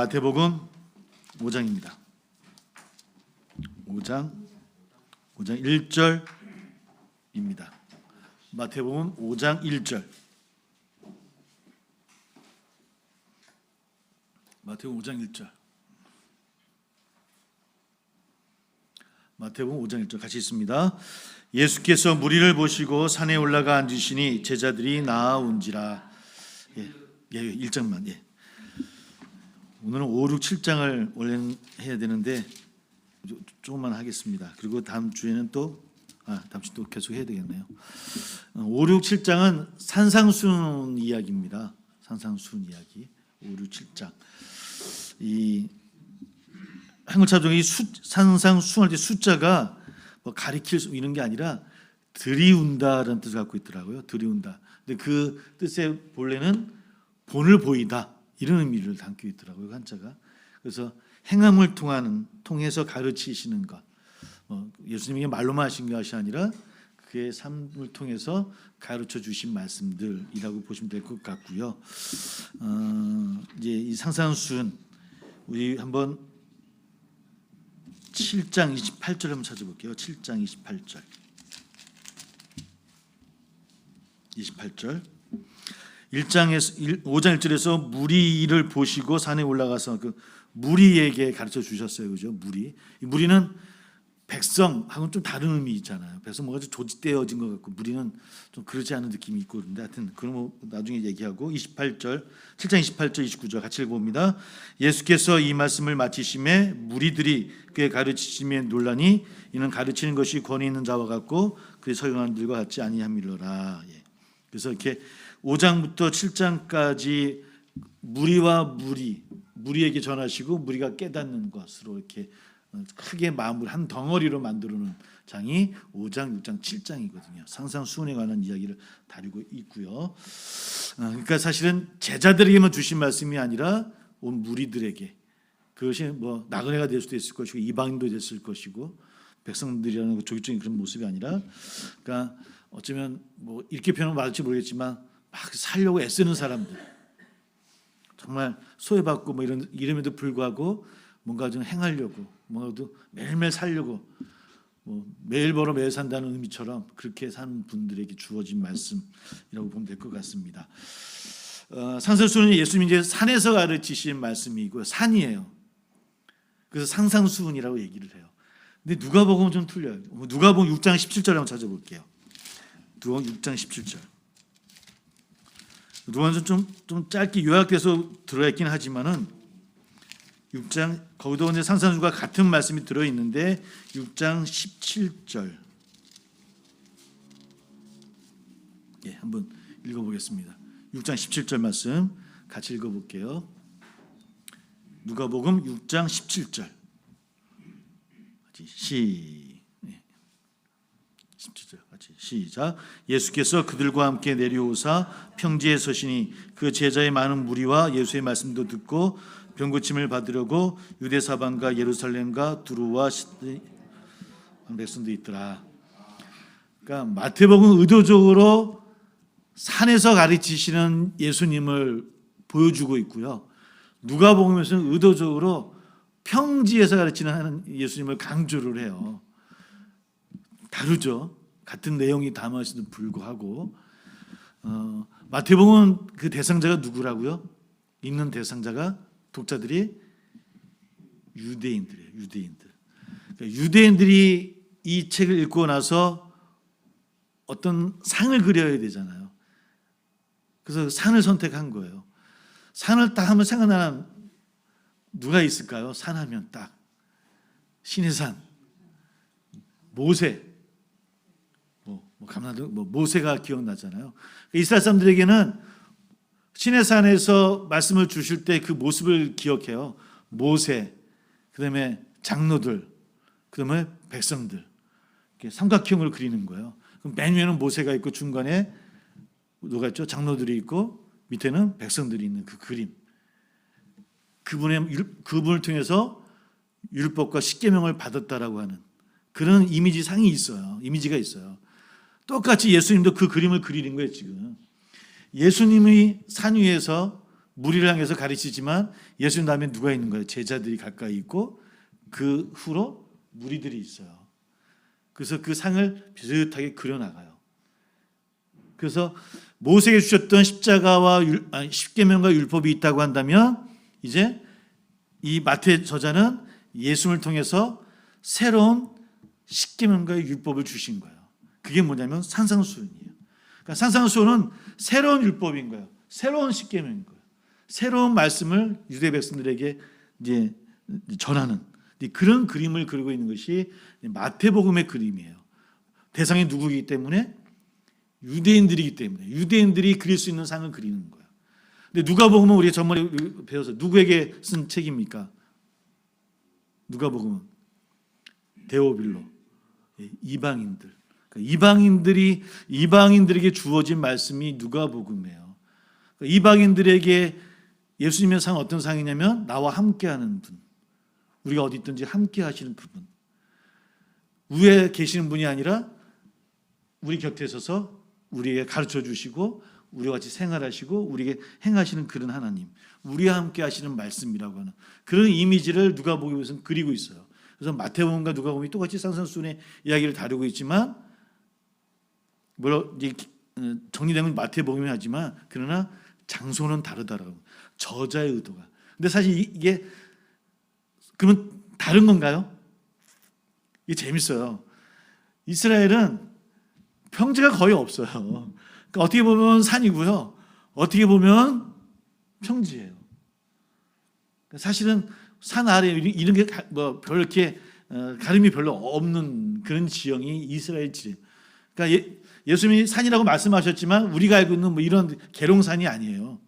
마태복음 5장입니다. 5장 1절입니다. 마태복음 5장 1절. 마태복음 5장 1절. 마태복음 5장 1절 같이 읽습니다. 예수께서 무리를 보시고 산에 올라가 앉으시니 제자들이 나아온지라. 1장만. 오늘은 5, 6, 7장을 원래는 해야 되는데 조금만 하겠습니다. 그리고 다음 주에는 다음 주 또 계속 해야 되겠네요. 5, 6, 7장은 산상수훈 이야기입니다. 산상수훈 이야기. 5, 6, 7장. 이 한글차종이 산상수훈할 때 숫자가 뭐 가리킬 이런 게 아니라 들이운다라는 뜻을 갖고 있더라고요. 들이운다. 근데 그 뜻의 본래는 본을 보이다 이런 의미를 담고 있더라고요. 한자가. 그래서 행함을 통해서 가르치시는 것. 예수님이 말로만 하신 것이 아니라 그의 삶을 통해서 가르쳐 주신 말씀들이라고 보시면 될 것 같고요. 이제 이 상상수훈 우리 한번 7장 28절 한번 찾아볼게요. 7장 28절. 5장 1절에서 무리를 보시고 산에 올라가서 그 무리에게 가르쳐 주셨어요. 그죠? 무리. 이 무리는 백성하고는 좀 다른 의미 있잖아요. 백성 뭔가 좀 조직되어진 것 같고 무리는 좀 그렇지 않은 느낌이 있고 그런데 하여튼 그런 거 나중에 얘기하고 7장 28절 29절 같이 읽어봅니다. 예수께서 이 말씀을 마치심에 무리들이 그의 가르치심에 놀라니 이는 가르치는 것이 권위 있는 자와 같고 그의 서경한 들과 같지 아니함이로라. 그래서 이렇게 5장부터 7장까지 무리에게 전하시고 무리가 깨닫는 것으로 이렇게 크게 마음을 한 덩어리로 만들어놓은 장이 5장, 6장, 7장이거든요. 상상수훈에 관한 이야기를 다루고 있고요. 그러니까 사실은 제자들에게만 주신 말씀이 아니라 온 무리들에게 그것이 뭐 나그네가 될 수도 있을 것이고 이방인도 됐을 것이고 백성들이라는 조직적인 그런 모습이 아니라 그러니까 어쩌면 뭐 이렇게 표현은 맞을지 모르겠지만 막 살려고 애쓰는 사람들 정말 소외받고 뭐 이름에도 불구하고 뭔가 좀 행하려고 뭔가도 매일매일 살려고 뭐 매일 벌어 매일 산다는 의미처럼 그렇게 사는 분들에게 주어진 말씀이라고 보면 될 것 같습니다. 상상수훈은 예수님이 이제 산에서 가르치신 말씀이고요. 산이에요. 그래서 상상수훈이라고 얘기를 해요. 근데 누가복음은 좀 틀려요. 누가복음 6장 17절 한번 찾아볼게요. 누가복음 6장 17절. 누가는 좀 짧게 요약돼서 들어있긴 하지만은 6장 거기도 이제 상상수훈과 같은 말씀이 들어 있는데 6장 17절. 한번 읽어보겠습니다. 6장 17절 말씀 같이 읽어볼게요. 누가복음 6장 17절. 17절 같이 시작. 예수께서 그들과 함께 내려오사 평지에 서시니 그 제자의 많은 무리와 예수의 말씀도 듣고 병고침을 받으려고 유대 사방과 예루살렘과 두루와 백성도 있더라. 그러니까 마태복음은 의도적으로 산에서 가르치시는 예수님을 보여주고 있고요. 누가복음에서는 의도적으로 평지에서 가르치는 예수님을 강조를 해요. 다르죠. 같은 내용이 담아있음에도 불구하고 마태복음은 그 대상자가 누구라고요? 읽는 대상자가 독자들이 유대인들이에요. 그러니까 유대인들이 이 책을 읽고 나서 어떤 상을 그려야 되잖아요. 그래서 산을 선택한 거예요. 산을 딱 하면 생각나는 누가 있을까요? 산하면 딱 신의 산, 모세, 모세가 기억나잖아요. 이스라엘 사람들에게는 신의 산에서 말씀을 주실 때 그 모습을 기억해요. 모세, 그다음에 장로들, 그다음에 백성들. 이렇게 삼각형을 그리는 거예요. 그럼 맨 위에는 모세가 있고 중간에 누가 있죠? 장로들이 있고 밑에는 백성들이 있는 그 그림. 그분을 통해서 율법과 십계명을 받았다라고 하는 그런 이미지상이 있어요. 이미지가 있어요. 똑같이 예수님도 그 그림을 그리는 거예요. 지금 예수님이 산 위에서 무리를 향해서 가르치지만 예수님 다음에 누가 있는 거예요? 제자들이 가까이 있고 그 후로 무리들이 있어요. 그래서 그 상을 비슷하게 그려나가요. 그래서 모세에게 주셨던 십자가와 십계명과 율법이 있다고 한다면 이제 이 마태 저자는 예수님을 통해서 새로운 십계명과 율법을 주신 거예요. 그게 뭐냐면 산상수훈이에요. 그러니까 산상수훈은 새로운 율법인 거예요. 새로운 십계명인 거예요. 새로운 말씀을 유대 백성들에게 이제 전하는 그런 그림을 그리고 있는 것이 마태복음의 그림이에요. 대상이 누구이기 때문에 유대인들이기 때문에 유대인들이 그릴 수 있는 상을 그리는 거예요. 근데 누가복음은 우리가 전번에 배워서 누구에게 쓴 책입니까? 누가복음은 데오빌로 이방인들. 그러니까 이방인들에게 주어진 말씀이 누가복음이에요. 그러니까 이방인들에게 예수님의 상은 어떤 상이냐면 나와 함께하는 분. 우리가 어디 있든지 함께 하시는 그분. 위에 계시는 분이 아니라 우리 곁에 서서 우리에게 가르쳐 주시고 우리와 같이 생활하시고 우리에게 행하시는 그런 하나님. 우리와 함께 하시는 말씀이라고 하는 그런 이미지를 누가복음에서는 그리고 있어요. 그래서 마태복음과 누가복음이 똑같이 산상수훈의 이야기를 다루고 있지만 물론 정리된 건 마태복음이 하지만 그러나 장소는 다르다라고. 저자의 의도가. 근데 사실 이게 그러면 다른 건가요? 이게 재밌어요. 이스라엘은 평지가 거의 없어요. 그러니까 어떻게 보면 산이고요. 어떻게 보면 평지예요. 사실은 산 아래 이런 게 뭐 별 이렇게 가름이 별로 없는 그런 지형이 이스라엘 지형. 그러니까 예수님이 산이라고 말씀하셨지만 우리가 알고 있는 뭐 이런 계룡산이 아니에요.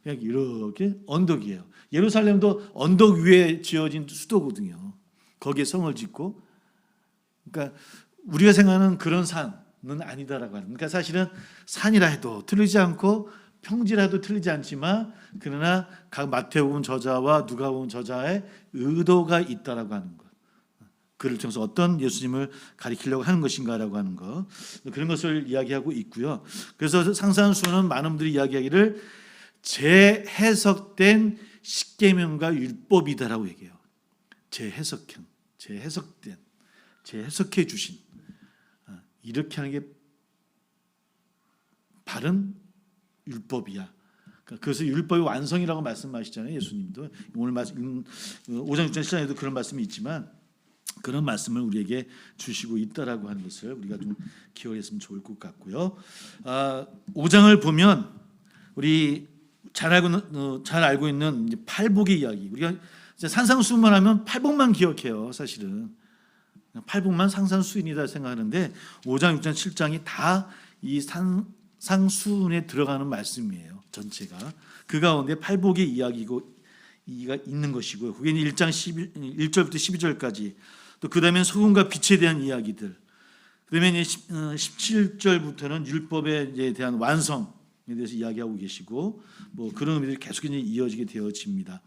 그냥 이렇게 언덕이에요. 예루살렘도 언덕 위에 지어진 수도거든요. 거기에 성을 짓고, 그러니까 우리가 생각하는 그런 산은 아니다라고 하는. 그러니까 사실은 산이라 해도 틀리지 않고 평지라 해도 틀리지 않지만 그러나 각 마태복음 저자와 누가복음 저자의 의도가 있다라고 하는 것. 그를 통해서 어떤 예수님을 가리키려고 하는 것인가라고 하는 것. 그런 것을 이야기하고 있고요. 그래서 상산수는 많은 분들이 이야기하기를 재해석된 십계명과 율법이다라고 얘기해요. 재해석해 주신 이렇게 하는 게 바른 율법이야. 그래서 율법의 완성이라고 말씀하시잖아요. 예수님도 오늘 5장 6장 7장에도 그런 말씀이 있지만 그런 말씀을 우리에게 주시고 있다라고 하는 것을 우리가 좀 기억했으면 좋을 것 같고요. 5장을 보면 우리 잘 알고 있는 이제 팔복의 이야기. 우리가 산상수훈만 하면 팔복만 기억해요. 사실은 팔복만 상산수훈이다 생각하는데 5장, 6장, 7장이 다 이 산상수훈에 들어가는 말씀이에요. 전체가 그 가운데 팔복의 이야기가 있는 것이고요. 그게 1장 1절부터 12절까지 또 그 다음에 소금과 빛에 대한 이야기들. 그 다음에 17절부터는 율법에 대한 완성에 대해서 이야기하고 계시고 뭐 그런 의미들이 계속 이어지게 되어집니다.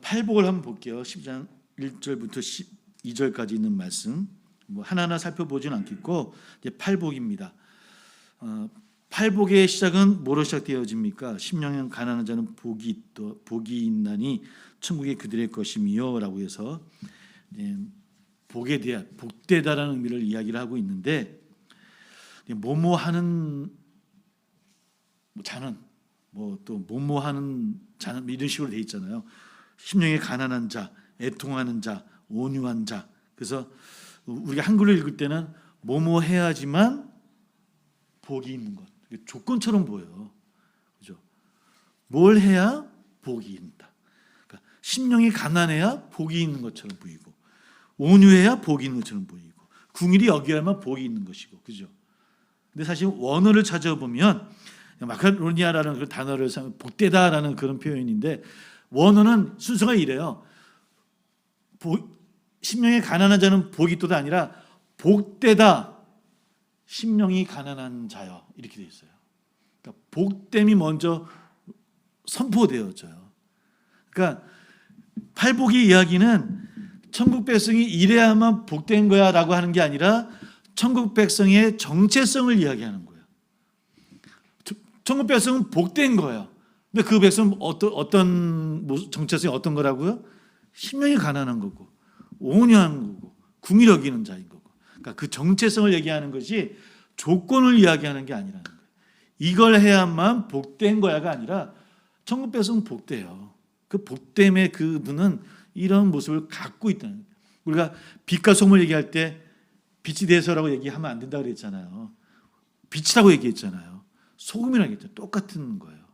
팔복을 한번 볼게요. 10장 1절부터 12절까지 있는 말씀. 뭐 하나하나 살펴보지는 않겠고 이제 팔복입니다. 팔복의 시작은 뭐로 시작되어집니까? 심령은 가난한 자는 복이 있나니 천국이 그들의 것이미요라고 해서 복에 대한 복되다라는 의미를 이야기를 하고 있는데 뭐뭐하는 자는 뭐 또 뭐뭐하는 자는 이런 식으로 돼 있잖아요. 심령이 가난한 자, 애통하는 자, 온유한 자. 그래서 우리가 한글로 읽을 때는 뭐뭐 해야지만 복이 있는 것. 조건처럼 보여요. 그죠? 뭘 해야 복이 있다. 그러니까 심령이 가난해야 복이 있는 것처럼 보이고, 온유해야 복이 있는 것처럼 보이고, 궁일이 여기야만 복이 있는 것이고, 그죠? 근데 사실 원어를 찾아보면 마카로니아라는 그 단어를 복되다라는 그런 표현인데 원어는 순서가 이래요. 심령이 가난한 자는 복이 있도다 아니라 복되다. 심령이 가난한 자여 이렇게 되어 있어요. 그러니까 복됨이 먼저 선포되어져요. 그러니까 팔복의 이야기는 천국 백성이 이래야만 복된 거야라고 하는 게 아니라 천국 백성의 정체성을 이야기하는 거예요. 천국 백성은 복된 거예요. 근데 그 백성은 어떤 정체성이 어떤 거라고요? 심령이 가난한 거고 온유한 거고 궁히 여기는 자인 거고. 그러니까 그 정체성을 얘기하는 것이 조건을 이야기하는 게 아니라는 거예요. 이걸 해야만 복된 거야가 아니라 천국 백성은 복돼요. 그 복됨의 그분은 이런 모습을 갖고 있다는 거예요. 우리가 빛과 소금을 얘기할 때 빛이 되서라고 얘기하면 안 된다고 그랬잖아요. 빛이라고 얘기했잖아요. 소금이라고 했잖아요. 똑같은 거예요.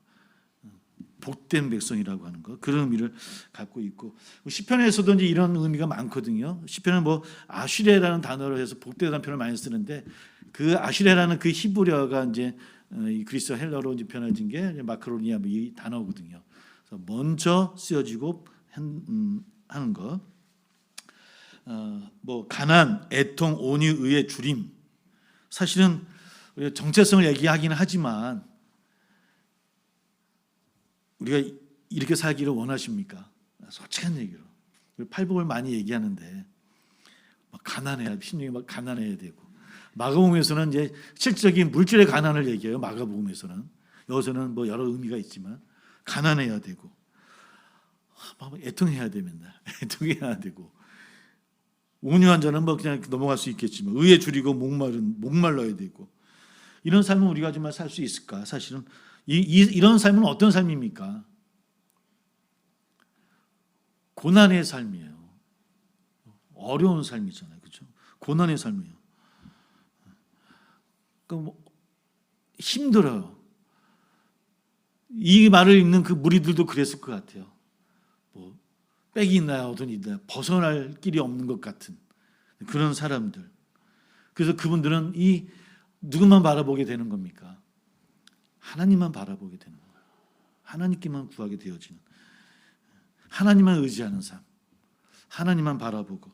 복된 백성이라고 하는 거, 그런 의미를 갖고 있고, 시편에서도 이제 이런 의미가 많거든요. 시편은 뭐 아슈레라는 단어로 해서 복되다는 표현을 많이 쓰는데, 그 아슈레라는 그 히브리어가 이제 이 그리스 헬라어로 이제 변화진 게 마크로니아 이 단어거든요. 그래서 먼저 쓰여지고 하는 거, 뭐 가난, 애통, 온유, 의의 줄임. 사실은 정체성을 얘기하기는 하지만 우리가 이렇게 살기를 원하십니까? 솔직한 얘기로. 팔복을 많이 얘기하는데 막 가난해야, 심령이 막 가난해야 되고. 마가복음에서는 이제 실질적인 물질의 가난을 얘기해요. 마가복음에서는. 여기서는 뭐 여러 의미가 있지만 가난해야 되고, 막 애통해야 됩니다. 애통해야 되고, 온유한 자는 뭐 그냥 넘어갈 수 있겠지만 의에 줄이고 목말라야 되고, 이런 삶은 우리가 정말 살 수 있을까? 사실은 이런 삶은 어떤 삶입니까? 고난의 삶이에요. 어려운 삶이잖아요, 그렇죠? 고난의 삶이에요. 그러니까 뭐 힘들어요. 이 말을 읽는 그 무리들도 그랬을 것 같아요. 뭐 빽이 있나요, 어떤 있나요? 벗어날 길이 없는 것 같은 그런 사람들. 그래서 그분들은 이 누구만 바라보게 되는 겁니까? 하나님만 바라보게 되는 거예요. 하나님께만 구하게 되어지는, 하나님만 의지하는 삶, 하나님만 바라보고,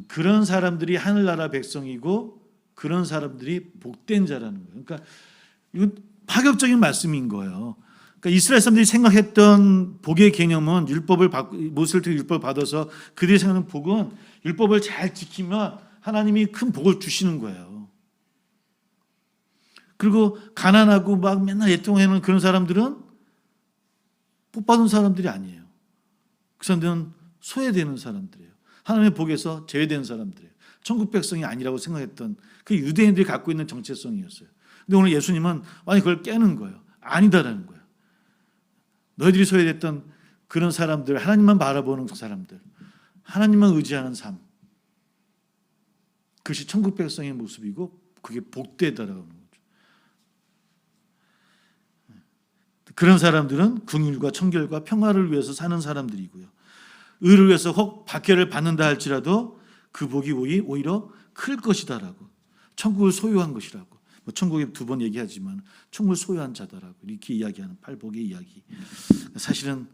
그런 사람들이 하늘나라 백성이고 그런 사람들이 복된 자라는 거예요. 그러니까 이건 파격적인 말씀인 거예요. 그러니까 이스라엘 사람들이 생각했던 복의 개념은 모세를 통해 율법을 받아서 그들이 생각하는 복은 율법을 잘 지키면 하나님이 큰 복을 주시는 거예요. 그리고 가난하고 막 맨날 애통하는 그런 사람들은 복 받은 사람들이 아니에요. 그 사람들은 소외되는 사람들이에요. 하나님의 복에서 제외된 사람들이에요. 천국 백성이 아니라고 생각했던 그 유대인들이 갖고 있는 정체성이었어요. 근데 오늘 예수님은 아니 그걸 깨는 거예요. 아니다라는 거예요. 너희들이 소외됐던 그런 사람들, 하나님만 바라보는 그 사람들, 하나님만 의지하는 삶, 그것이 천국 백성의 모습이고 그게 복되다라고 하는 거죠. 그런 사람들은 긍휼과 청결과 평화를 위해서 사는 사람들이고요. 의를 위해서 혹 박해를 받는다 할지라도 그 복이 오히려 클 것이다라고, 천국을 소유한 것이라고, 뭐 천국에 두 번 얘기하지만 천국을 소유한 자다라고 이렇게 이야기하는 팔복의 이야기. 사실은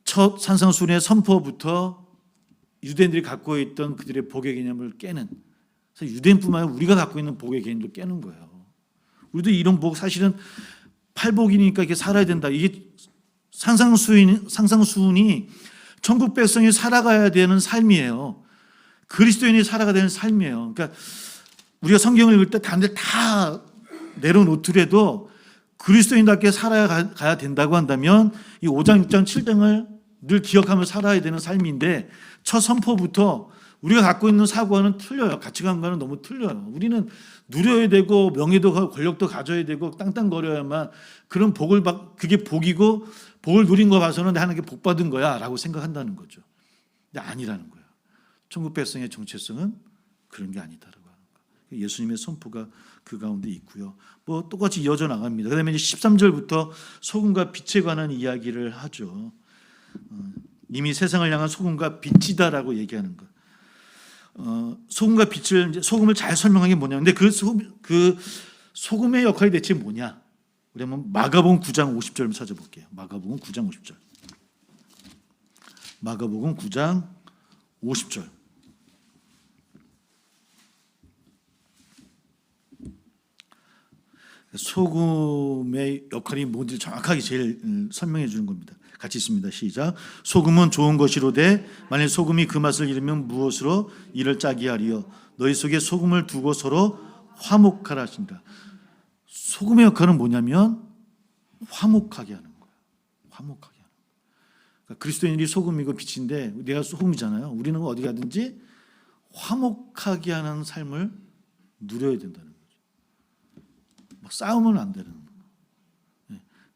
첫 산상수훈의 선포부터 유대인들이 갖고 있던 그들의 복의 개념을 깨는, 유대인뿐만 아니라 우리가 갖고 있는 복의 개념도 깨는 거예요. 우리도 이런 복, 사실은 팔복이니까 이렇게 살아야 된다. 이게 산상수훈이 천국 백성이 살아가야 되는 삶이에요. 그리스도인이 살아가야 되는 삶이에요. 그러니까 우리가 성경을 읽을 때 다들 다 내려놓더라도 그리스도인답게 살아가야 된다고 한다면 이 5장, 6장, 7장을 늘 기억하며 살아야 되는 삶인데, 첫 선포부터 우리가 갖고 있는 사고와는 틀려요. 가치관과는 너무 틀려요. 우리는 누려야 되고 명예도 가고 권력도 가져야 되고 땅땅거려야만 그런 복을 그게 복이고, 복을 누린 거 봐서는 하나님께 복 받은 거야 라고 생각한다는 거죠. 근데 아니라는 거예요. 천국 백성의 정체성은 그런 게 아니다라고 하는 거예요. 예수님의 선포가 그 가운데 있고요. 뭐 똑같이 이어져 나갑니다. 그다음에 이제 13절부터 소금과 빛에 관한 이야기를 하죠. 이미 세상을 향한 소금과 빛이다라고 얘기하는 것. 소금과 빛을, 이제 소금을 잘 설명한 게 뭐냐. 근데 그 소금의 역할이 대체 뭐냐? 우리 한번 마가복음 9장 50절 한번 찾아볼게요. 마가복음 9장 50절. 마가복음 9장 50절. 소금의 역할이 뭔지 정확하게 제일 설명해 주는 겁니다. 같이 있습니다. 시작. 소금은 좋은 것이로되 만일 소금이 그 맛을 잃으면 무엇으로 이를 짜게 하리요. 너희 속에 소금을 두고 서로 화목하라 하신다. 소금의 역할은 뭐냐면 화목하게 하는 거예요. 화목하게 하는 거예요. 그러니까 그리스도인들이 소금이고 빛인데 내가 소금이잖아요. 우리는 어디 가든지 화목하게 하는 삶을 누려야 된다는 거죠. 막 싸우면 안 되는 거예요.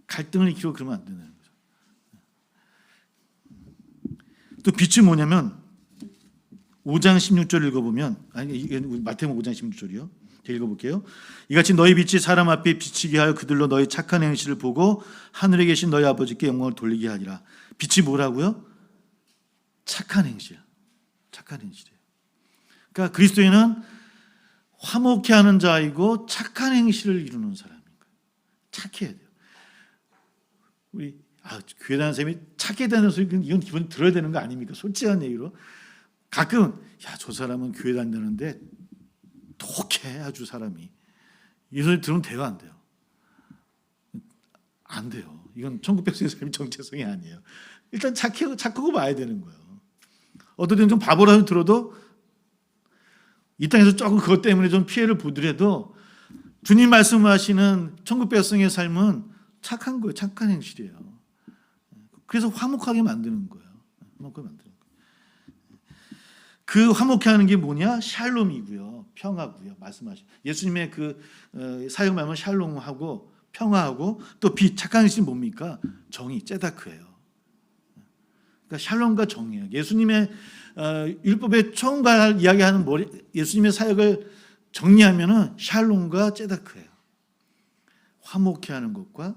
갈등을 일으키고 그러면 안 되는 거죠. 또 빛이 뭐냐면 5장 16절 읽어보면, 마태복음 5장 16절이요. 제가 읽어볼게요. 이같이 너희 빛이 사람 앞에 비치게 하여 그들로 너희 착한 행실을 보고 하늘에 계신 너희 아버지께 영광을 돌리게 하리라. 빛이 뭐라고요? 착한 행실. 착한 행실이에요. 그러니까 그리스도인은 화목해 하는 자이고 착한 행실을 이루는 사람인 거예요. 착해야 돼요. 우리 교회 다니는 사람이 착해야 되는 소리, 이건 기본 들어야 되는 거 아닙니까? 솔직한 얘기로. 가끔 저 사람은 교회 다니는데 독해 아주 사람이. 이 소리 들으면 대화 안 돼요. 안 돼요. 이건 1900세기 사람이 정체성이 아니에요. 일단 착하고 봐야 되는 거예요. 어떨 때는 좀 바보라고 들어도 이 땅에서 조금 그것 때문에 좀 피해를 보더라도 주님 말씀하시는 1900세기의 삶은 착한 거예요. 착한 행실이에요. 그래서 화목하게 만드는 거예요. 화목하게 만드는 거예요. 그 화목해 하는 게 뭐냐? 샬롬이고요. 평화고요. 말씀하신 예수님의 그 사역 말은 샬롬하고 평화하고 또 빛, 착한 것이 뭡니까? 정의, 째다크예요. 그러니까 샬롬과 정의예요. 예수님의 율법의 총괄 이야기하는 예수님의 사역을 정리하면은 샬롬과 째다크예요. 화목해 하는 것과,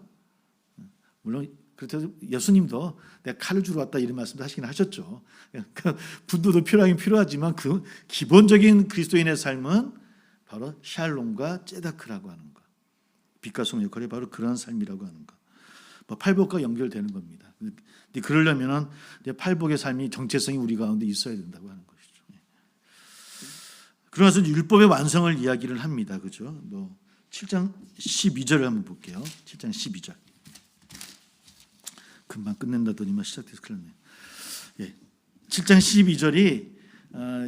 물론 그렇다고 예수님도 내가 칼을 주러 왔다 이런 말씀도 하시긴 하셨죠. 그러니까 분노도 필요하긴 필요하지만 그 기본적인 그리스도인의 삶은 바로 샬롬과 째다크라고 하는 것. 빛과 소금 역할이 바로 그런 삶이라고 하는 것. 팔복과 연결되는 겁니다. 근데 그러려면은 팔복의 삶이 정체성이 우리 가운데 있어야 된다고 하는 것이죠. 그러면서 율법의 완성을 이야기를 합니다. 그죠? 7장 12절을 한번 볼게요. 7장 12절. 금방 끝낸다더니만 시작돼서 큰일 났네요. 7장 12절이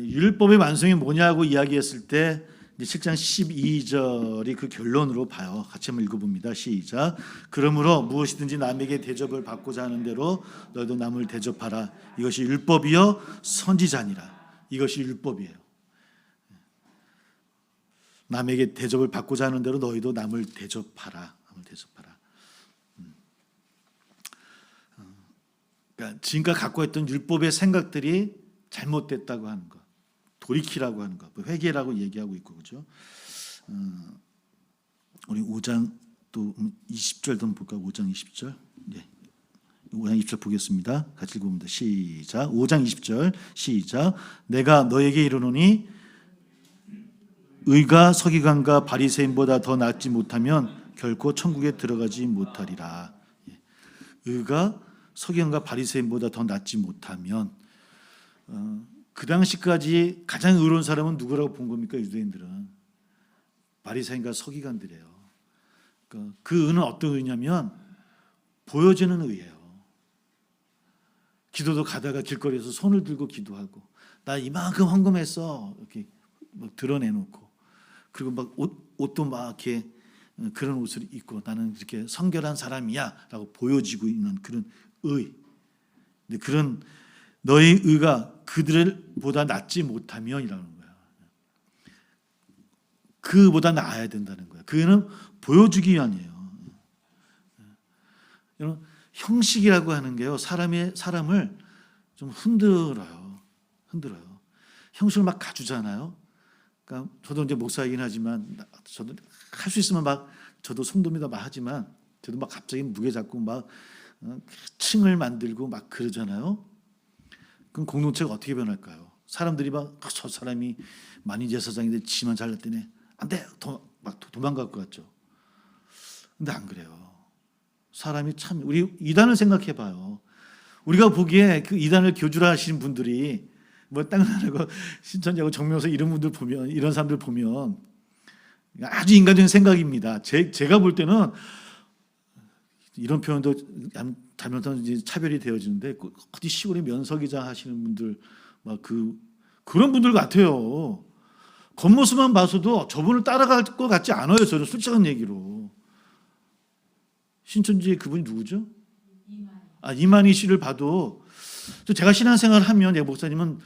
율법의 완성이 뭐냐고 이야기했을 때 7장 12절이 그 결론으로 봐요. 같이 한번 읽어봅니다. 시작. 그러므로 무엇이든지 남에게 대접을 받고자 하는 대로 너희도 남을 대접하라. 이것이 율법이요 선지자니라. 이것이 율법이에요. 남에게 대접을 받고자 하는 대로 너희도 남을 대접하라. 남을 대접하라. 그러니까 지금까지 갖고 있던 율법의 생각들이 잘못됐다고 하는 것, 돌이키라고 하는 것, 회개라고 얘기하고 있고, 그렇죠? 우리 5장 또 20절도 한번 볼까요? 5장 20절. 5장 20절 보겠습니다. 같이 읽어봅니다. 시작. 5장 20절 시작. 내가 너에게 이르노니 의가 서기관과 바리새인보다 더 낫지 못하면 결코 천국에 들어가지 못하리라. 의가 서기관과 바리새인보다 더 낫지 못하면, 그 당시까지 가장 의로운 사람은 누구라고 본 겁니까? 유대인들은 바리새인과 서기관들이에요. 그러니까 그 의는 어떤 의냐면 보여지는 의예요. 기도도 가다가 길거리에서 손을 들고 기도하고, 나 이만큼 헌금했어 이렇게 막 드러내놓고, 그리고 막 옷도 막 이렇게 그런 옷을 입고 나는 이렇게 성결한 사람이야라고 보여지고 있는 그런 의. 근데 그런 너의 의가 그들보다 낫지 못하면이라는 거야. 그보다 나아야 된다는 거야. 그는 보여주기 위함이에요. 형식이라고 하는 게요, 사람을 좀 흔들어요. 형식을 막 갖추잖아요. 그러니까 저도 이제 목사이긴 하지만, 저도 할 수 있으면 막 저도 성도입니다 막 하지만, 저도 막 갑자기 무게 잡고 막 층을 만들고 막 그러잖아요. 그럼 공동체가 어떻게 변할까요? 사람들이 막 저 사람이 만인 제사장인데 지만 잘났더니 안 돼, 막 도망갈 것 같죠. 근데 안 그래요. 사람이 참, 우리 이단을 생각해봐요. 우리가 보기에 그 이단을 교주하시는 분들이 땅나라고 신천지하고 정명서 이런 분들 보면, 이런 사람들 보면 아주 인간적인 생각입니다. 제가 볼 때는 이런 표현도 잘못하면 이제 차별이 되어지는데, 어디 시골에 면석이자 하시는 분들 막 그런 분들 같아요. 겉모습만 봐서도 저분을 따라갈 것 같지 않아요. 저는 솔직한 얘기로. 신천지의 그분이 누구죠? 이만희 씨를 봐도 제가 신앙생활을 하면 예 목사님은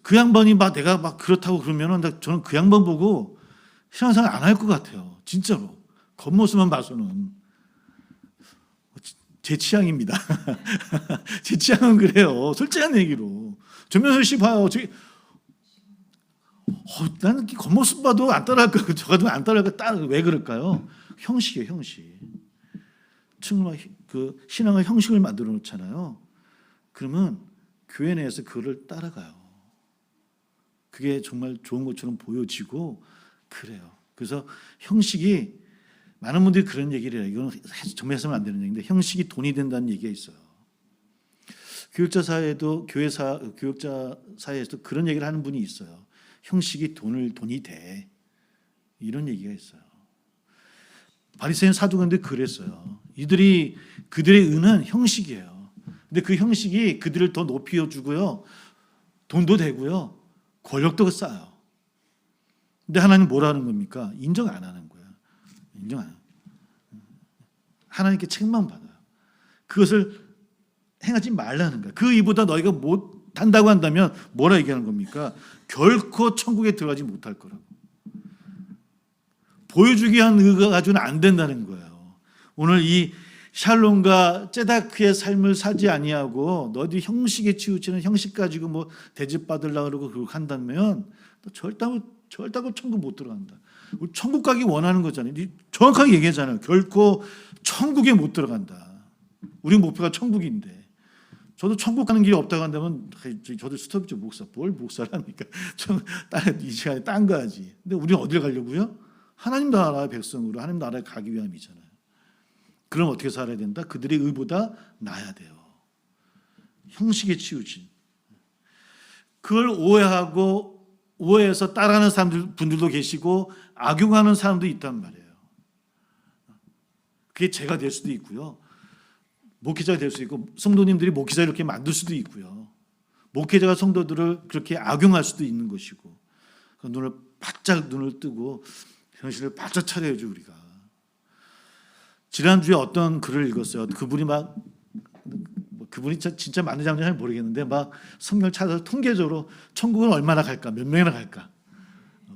그 양반이 막 내가 막 그렇다고 그러면은 저는 그 양반 보고 신앙생활 안 할 것 같아요. 진짜로. 겉모습만 봐서는. 제 취향입니다. 제 취향은 그래요. 솔직한 얘기로. 전면선 씨 봐요. 나는 겉모습 봐도 안 따라할 거, 저 같으면 안 따라할 거, 왜 그럴까요? 형식이에요, 형식. 정말 그 신앙의 형식을 만들어 놓잖아요. 그러면 교회 내에서 그거를 따라가요. 그게 정말 좋은 것처럼 보여지고 그래요. 그래서 형식이 많은 분들이 그런 얘기를 해요. 이건 정말 해서는 안 되는 얘기인데 형식이 돈이 된다는 얘기가 있어요. 교육자 사회도 교육자 사회에서도 그런 얘기를 하는 분이 있어요. 형식이 돈이 돼. 이런 얘기가 있어요. 바리새인 사두개인데 그랬어요. 그들의 은은 형식이에요. 근데 그 형식이 그들을 더 높여주고요. 돈도 되고요. 권력도 쌓아요. 근데 하나님 뭐라는 겁니까? 인정 안 하는 거예요. 인정 안 해요. 하나님께 책망 받아요. 그것을 행하지 말라는 거예요. 그 이보다 너희가 못한다고 한다면 뭐라 얘기하는 겁니까? 결코 천국에 들어가지 못할 거라고. 보여주기 위한 의가 가지고는 안 된다는 거예요. 오늘 이 샬롬과 제다크의 삶을 사지 아니하고 너희들이 형식에 치우치는 형식 가지고 뭐 대접받으려고 그러고 그렇게 한다면 너 절대로 천국 못 들어간다. 천국 가기 원하는 거잖아요. 정확하게 얘기하잖아요. 결코 천국에 못 들어간다. 우리 목표가 천국인데. 저도 천국 가는 길이 없다고 한다면 저도 스톱이죠. 목사. 뭘 목사라니까. 이 시간에 딴 거 하지. 근데 우리는 어디를 가려고요? 하나님 나라의 백성으로 하나님 나라에 가기 위함이잖아요. 그럼 어떻게 살아야 된다? 그들의 의보다 나아야 돼요. 형식에 치우친. 그걸 오해해서 따라하는 분들도 계시고 악용하는 사람도 있단 말이에요. 그게 제가 될 수도 있고요. 목회자가 될 수도 있고 성도님들이 목회자 이렇게 만들 수도 있고요. 목회자가 성도들을 그렇게 악용할 수도 있는 것이고 바짝 눈을 뜨고 현실을 바짝 차려야죠 우리가. 지난주에 어떤 글을 읽었어요. 그분이 진짜 맞는지 안 맞는지 모르겠는데 막 성경을 찾아서 통계적으로 천국은 얼마나 갈까, 몇 명이나 갈까,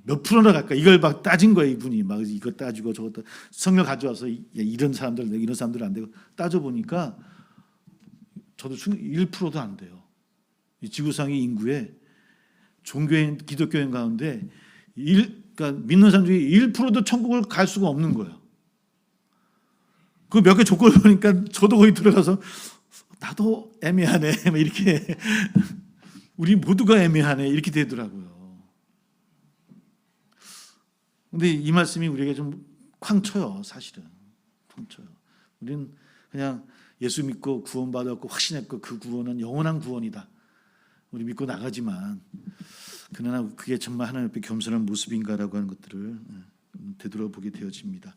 몇 프로나 갈까 이걸 막 따진 거예요. 이분이 막 이거 따지고 저것도 성경 가져와서 이런 사람들 안 되고 따져보니까 저도 1%도 안 돼요. 이 지구상의 인구의 종교인 기독교인 가운데 그러니까 믿는 사람 중에 1%도 천국을 갈 수가 없는 거예요. 그 몇 개 조건을 보니까 저도 거기 들어가서 나도 애매하네 이렇게 우리 모두가 애매하네 이렇게 되더라고요. 근데 이 말씀이 우리에게 좀 쾅 쳐요. 사실은 쾅 쳐요. 우리는 그냥 예수 믿고 구원받았고 확신했고 그 구원은 영원한 구원이다. 우리 믿고 나가지만 그러나 그게 정말 하나님 앞에 겸손한 모습인가라고 하는 것들을 되돌아보게 되어집니다.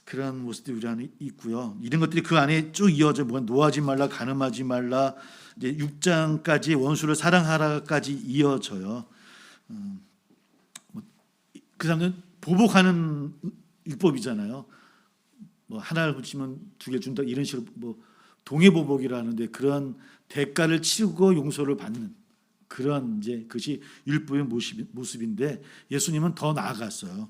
그러한 모습들이 우리 안에 있고요. 이런 것들이 그 안에 쭉 이어져 노하지 말라, 간음하지 말라, 이제 6장까지 원수를 사랑하라까지 이어져요. 그 사람들은 보복하는 율법이잖아요. 뭐 하나를 붙이면 2개 준다 이런 식으로 동해보복이라는데 그런 대가를 치르고 용서를 받는 그런 이제 그것이 율법의 모습인데 예수님은 더 나아갔어요.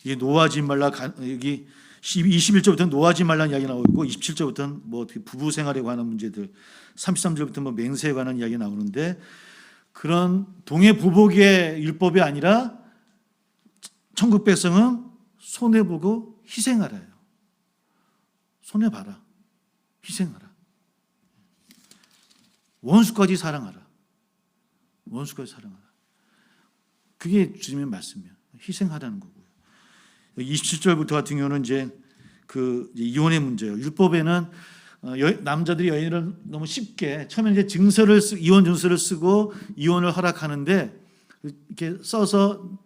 이 노하지 말라 여기 21절부터는 노하지 말라는 이야기 나오고 27절부터는 뭐 어떻게 부부 생활에 관한 문제들 33절부터 뭐 맹세에 관한 이야기 나오는데 그런 동해보복의 율법이 아니라 천국 백성은 손해보고 희생하라요. 손해봐라. 희생하라. 원수까지 사랑하라. 원수까지 사랑하라. 그게 주님의 말씀이에요. 희생하라는 거고요. 27절부터 같은 경우는 이제 그 이혼의 문제예요. 율법에는 남자들이 여인을 너무 쉽게 처음에 이제 이혼 증서를 쓰고 이혼을 허락하는데 이렇게 써서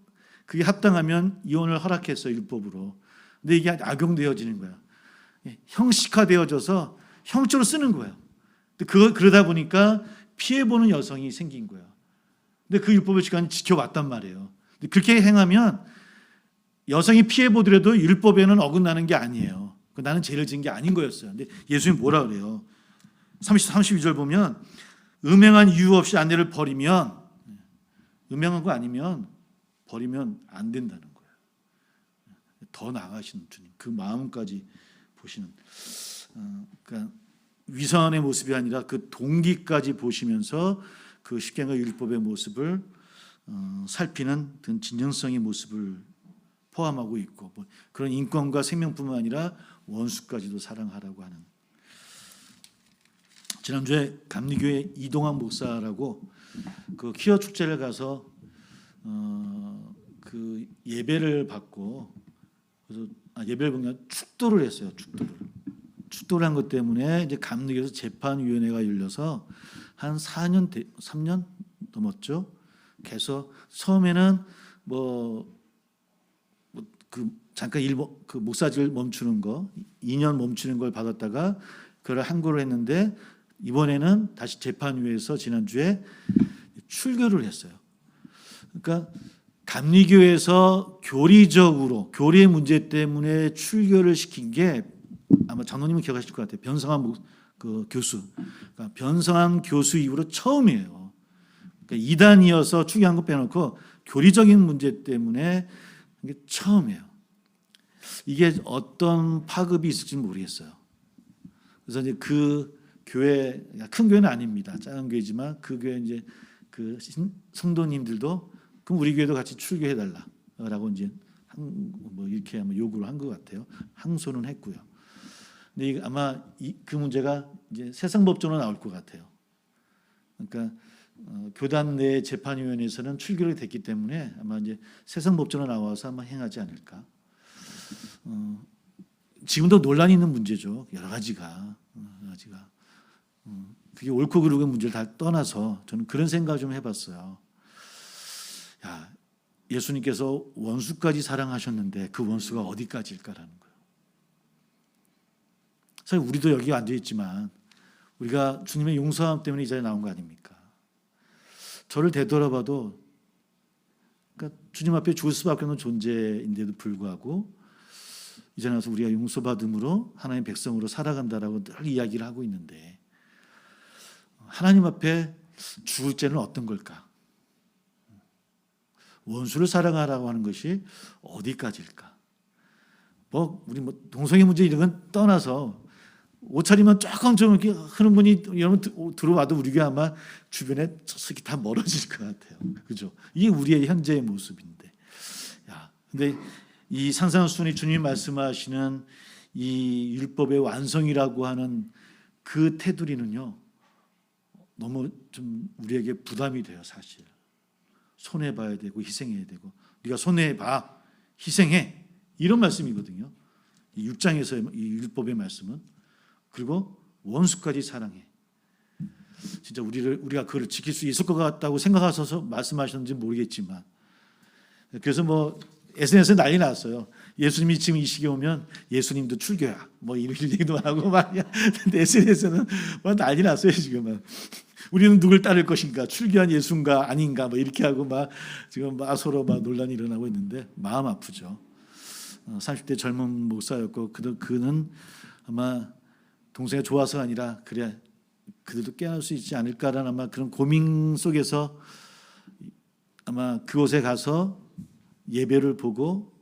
그게 합당하면 이혼을 허락했어요. 율법으로. 근데 이게 악용되어지는 거야. 형식화되어져서 형식으로 쓰는 거예요. 그러다 보니까 피해보는 여성이 생긴 거예요. 근데 그 율법을 지켜왔단 말이에요. 그렇게 행하면 여성이 피해보더라도 율법에는 어긋나는 게 아니에요. 나는 죄를 지은 게 아닌 거였어요. 근데 예수님 뭐라 그래요? 32절 보면 음행한 이유 없이 아내를 버리면, 음행한 거 아니면 버리면 안 된다는 거예요. 더 나아가시는 주님, 그 마음까지 보시는, 그러니까 위선의 모습이 아니라 그 동기까지 보시면서 그 십계명과 율법의 모습을 살피는 진정성의 모습을 포함하고 있고, 그런 인권과 생명뿐만 아니라 원수까지도 사랑하라고 하는. 지난주에 감리교회 이동환 목사라고 그 퀴어 축제를 가서 그 예배를 받고, 그래서 예배를 보면 축도를 했어요. 축도를 한 것 때문에 이제 감리교에서 재판위원회가 열려서 한 3년 넘었죠. 그래서 처음에는 그 잠깐 그 목사직을 멈추는 거, 2년 멈추는 걸 받았다가 그걸 항고를 했는데, 이번에는 다시 재판위에서 지난주에 출교를 했어요. 그러니까 감리교에서 교리적으로 교리의 문제 때문에 출교를 시킨 게, 아마 장로님은 기억하실 것 같아요. 변성한 그 교수, 그러니까 변성한 교수 이후로 처음이에요. 그러니까 이단이어서 출교한 거 빼놓고 교리적인 문제 때문에 이게 처음이에요. 이게 어떤 파급이 있을지는 모르겠어요. 그래서 이제 그 교회, 큰 교회는 아닙니다. 작은 교회지만 그 교회 이제 그 성도님들도 그럼 우리 교회도 같이 출교해 달라라고 이제 이렇게 아마 요구를 한 것 같아요. 항소는 했고요. 근데 아마 그 문제가 이제 세상 법정으로 나올 것 같아요. 그러니까 교단 내 재판위원회에서는 출교를 됐기 때문에 아마 이제 세상 법정으로 나와서 아마 행하지 않을까. 지금도 논란이 있는 문제죠. 여러 가지가. 그게 옳고 그르고의 문제를 다 떠나서 저는 그런 생각을 좀 해봤어요. 야, 예수님께서 원수까지 사랑하셨는데 그 원수가 어디까지일까라는 거예요. 사실 우리도 여기 앉아 있지만 우리가 주님의 용서함 때문에 이 자리에 나온 거 아닙니까? 저를 되돌아봐도, 그러니까 주님 앞에 죽을 수밖에 없는 존재인데도 불구하고 이제 나서 우리가 용서받음으로 하나님의 백성으로 살아간다라고 늘 이야기를 하고 있는데, 하나님 앞에 죽을 죄는 어떤 걸까? 원수를 사랑하라고 하는 것이 어디까지일까? 우리 동성애 문제 이런 건 떠나서 옷차림만 조금 좀 이렇게 하는 분이 여러분 들어와도 우리 교회 아마 주변에 저석이 다 멀어질 것 같아요. 그죠? 이게 우리의 현재의 모습인데. 근데 이 산상수훈이 주님이 말씀하시는 이 율법의 완성이라고 하는 그 테두리는요, 너무 좀 우리에게 부담이 돼요. 사실 손해봐야 되고 희생해야 되고, 네가 손해봐, 희생해, 이런 말씀이거든요. 이 6장에서의 이 율법의 말씀은. 그리고 원수까지 사랑해. 진짜 우리가 그걸 지킬 수 있을 것 같다고 생각하셔서 말씀하셨는지 모르겠지만, 그래서 SNS에 난리 났어요. 예수님이 지금 이 시기에 오면 예수님도 출교야, 이런 얘기도 하고 말이야. 근데 SNS에는 난리 났어요 지금. 우리는 누굴 따를 것인가, 출교한 예수인가 아닌가, 이렇게 하고 지금 서로 논란이 일어나고 있는데 마음 아프죠. 30대 젊은 목사였고 그는 아마 동생이 좋아서가 아니라 그래 그들도 깨어날 수 있지 않을까라는 아마 그런 고민 속에서 아마 그곳에 가서 예배를 보고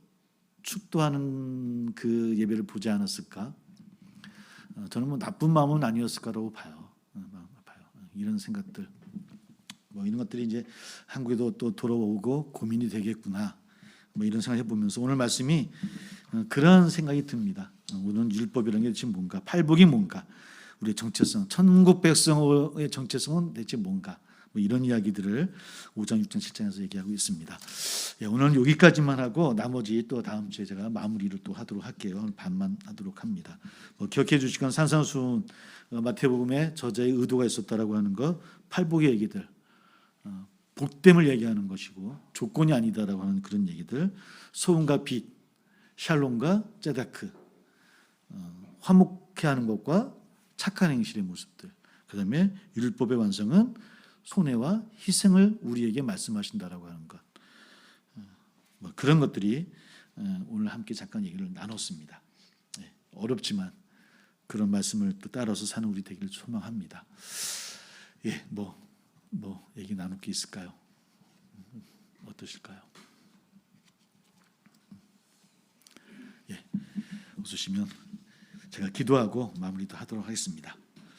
축도하는 그 예배를 보지 않았을까? 저는 나쁜 마음은 아니었을까라고 봐요. 이런 생각들, 이런 것들이 이제 한국에도 또 돌아오고 고민이 되겠구나. 이런 생각해 보면서 오늘 말씀이 그런 생각이 듭니다. 오늘 율법이라는 게 지금 뭔가, 팔복이 뭔가, 우리의 정체성, 천국 백성의 정체성은 대체 뭔가, 이런 이야기들을 5장, 6장, 7장에서 얘기하고 있습니다. 오늘은 여기까지만 하고 나머지 또 다음 주에 제가 마무리를 또 하도록 할게요. 오늘 반만 하도록 합니다. 기억해 주시건 산상수훈 마태복음에 저자의 의도가 있었다라고 하는 것, 팔복의 얘기들, 복됨을 얘기하는 것이고 조건이 아니다라고 하는 그런 얘기들, 소음과 빛, 샬롬과 째다크, 화목해 하는 것과 착한 행실의 모습들, 그 다음에 율법의 완성은 손해와 희생을 우리에게 말씀하신다라고 하는 것, 그런 것들이 오늘 함께 잠깐 얘기를 나눴습니다. 어렵지만 그런 말씀을 또 따라서 사는 우리 되기를 소망합니다. 예, 뭐 얘기 나눌 게 있을까요? 어떠실까요? 예, 없으시면 제가 기도하고 마무리도 하도록 하겠습니다.